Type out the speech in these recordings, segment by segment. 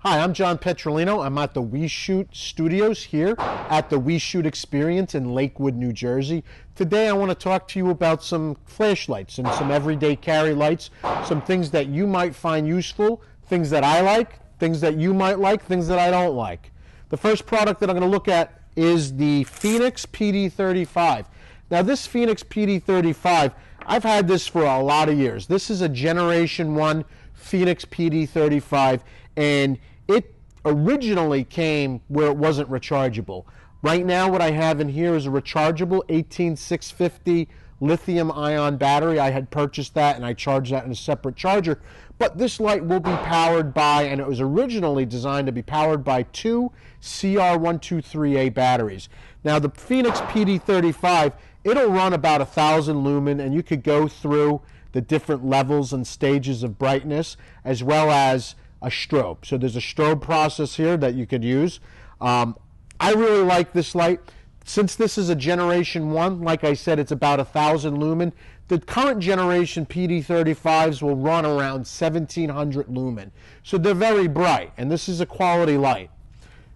Hi, I'm John Petrolino. I'm at the We Shoot Studios here at the We Shoot Experience in Lakewood, New Jersey. Today I want to talk to you about some flashlights and some everyday carry lights, some things that you might find useful, things that I like, things that you might like, things that I don't like. The first product that I'm going to look at is the Phoenix PD35. Now this Phoenix PD35, I've had this for a lot of years. This is a Generation 1 Phoenix PD35, and it originally came where it wasn't rechargeable. Right now what I have in here is a rechargeable 18650 lithium-ion battery. I had purchased that and I charged that in a separate charger. But this light will be powered by, and it was originally designed to be powered by, two CR123A batteries. Now the Phoenix PD35, it'll run about 1,000 lumen, and you could go through the different levels and stages of brightness, as well as a strobe. So there's a strobe process here that you could use. I really like this light. Since this is a Generation 1, like I said, it's about 1,000 lumen. The current generation PD35s will run around 1,700 lumen. So they're very bright, and this is a quality light.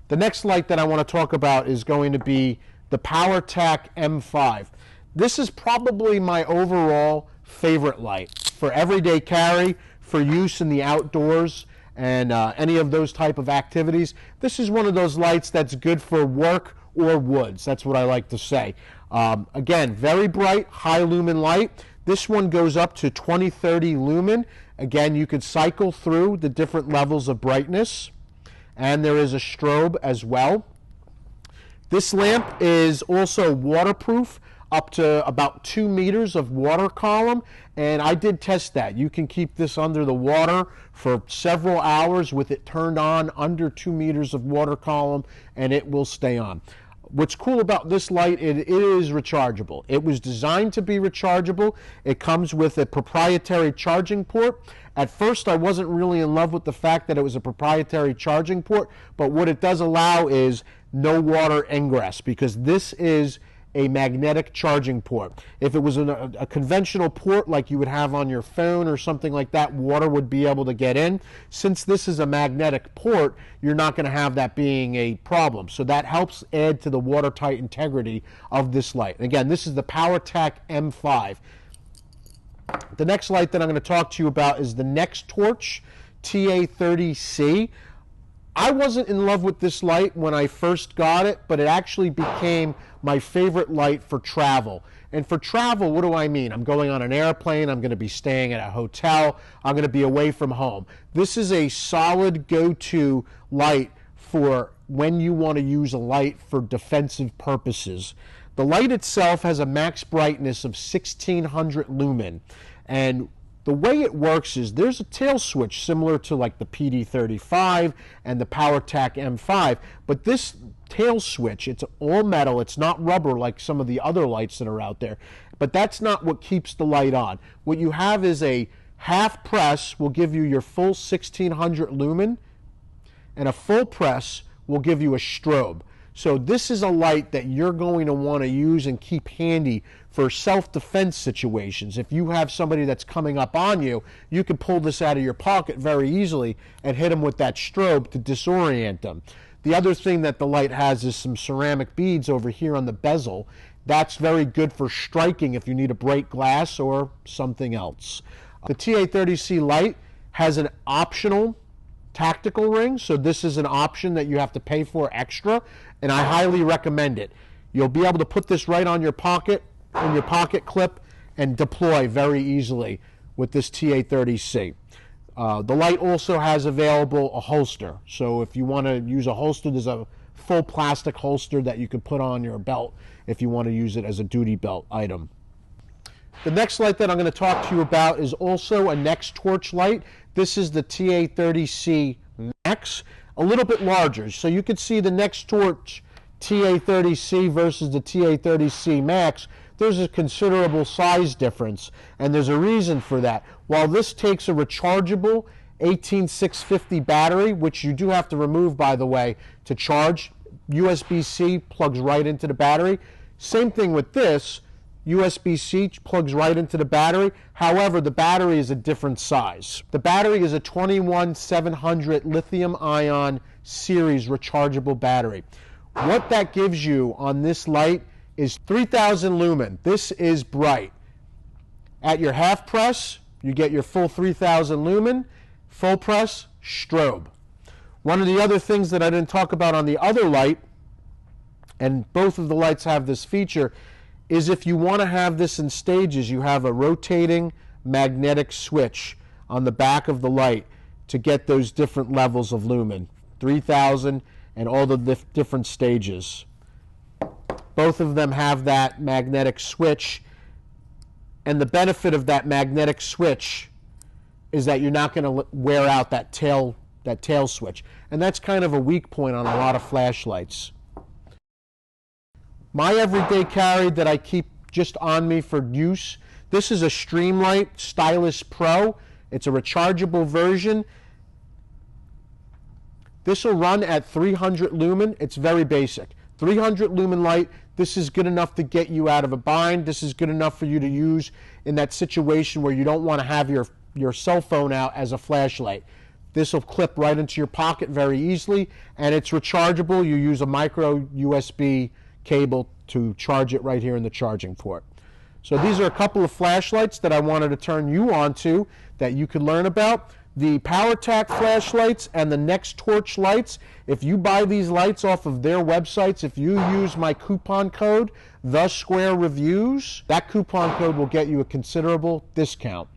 The next light that I want to talk about is going to be the PowerTac M5. This is probably my overall favorite light for everyday carry, for use in the outdoors, and any of those type of activities. This is one of those lights that's good for work or woods. That's what I like to say. Again, very bright, high lumen light. This one goes up to 2030 lumen. Again, you could cycle through the different levels of brightness, and there is a strobe as well. This lamp is also waterproof, up to about 2 meters of water column, and I did test that. You can keep this under the water for several hours with it turned on under 2 meters of water column, and it will stay on. What's cool about this light, it is rechargeable. It was designed to be rechargeable. It comes with a proprietary charging port. At first, I wasn't really in love with the fact that it was a proprietary charging port, but what it does allow is no water ingress, because this is a magnetic charging port. If it was a conventional port like you would have on your phone or something like that, water would be able to get in. Since this is a magnetic port, you're not going to have that being a problem. So that helps add to the watertight integrity of this light. And again, this is the PowerTac M5. The next light that I'm going to talk to you about is the NextTorch TA30C. I wasn't in love with this light when I first got it, but it actually became my favorite light for travel. And for travel, what do I mean? I'm going on an airplane, I'm going to be staying at a hotel, I'm going to be away from home. This is a solid go-to light for when you want to use a light for defensive purposes. The light itself has a max brightness of 1,600 lumen, and the way it works is there's a tail switch similar to like the PD35 and the PowerTac M5, but this tail switch, it's all metal, it's not rubber like some of the other lights that are out there, but that's not what keeps the light on. What you have is a half press will give you your full 1,600 lumen, and a full press will give you a strobe. So this is a light that you're going to want to use and keep handy for self-defense situations. If you have somebody that's coming up on you, you can pull this out of your pocket very easily and hit them with that strobe to disorient them. The other thing that the light has is some ceramic beads over here on the bezel. That's very good for striking if you need to break glass or something else. The TA30C light has an optional tactical ring, so this is an option that you have to pay for extra, and I highly recommend it. You'll be able to put this right on your pocket, in your pocket clip, and deploy very easily with this TA30C. The light also has available a holster, so if you want to use a holster, there's a full plastic holster that you can put on your belt if you want to use it as a duty belt item. The next light that I'm going to talk to you about is also a NextTorch light. This is the TA30C Max, a little bit larger. So you can see the NextTorch TA30C versus the TA30C Max. There's a considerable size difference, and there's a reason for that. While this takes a rechargeable 18650 battery, which you do have to remove, by the way, to charge, USB-C plugs right into the battery. Same thing with this. USB-C plugs right into the battery. However, the battery is a different size. The battery is a 21700 lithium-ion series rechargeable battery. What that gives you on this light is 3000 lumen. This is bright. At your half press, you get your full 3000 lumen. Full press, strobe. One of the other things that I didn't talk about on the other light, and both of the lights have this feature, is if you want to have this in stages, you have a rotating magnetic switch on the back of the light to get those different levels of lumen, 3000 and all the different stages. Both of them have that magnetic switch, and the benefit of that magnetic switch is that you're not going to wear out that tail switch. And that's kind of a weak point on a lot of flashlights. My everyday carry that I keep just on me for use, this is a Streamlight Stylus Pro. It's a rechargeable version. This will run at 300 lumen. It's very basic. 300 lumen light. This is good enough to get you out of a bind. This is good enough for you to use in that situation where you don't want to have your cell phone out as a flashlight. This will clip right into your pocket very easily, and it's rechargeable. You use a micro USB cable to charge it right here in the charging port. So these are a couple of flashlights that I wanted to turn you on to that you could learn about. The PowerTac flashlights and the Next Torch lights, if you buy these lights off of their websites, if you use my coupon code, TheSquareReviews, that coupon code will get you a considerable discount.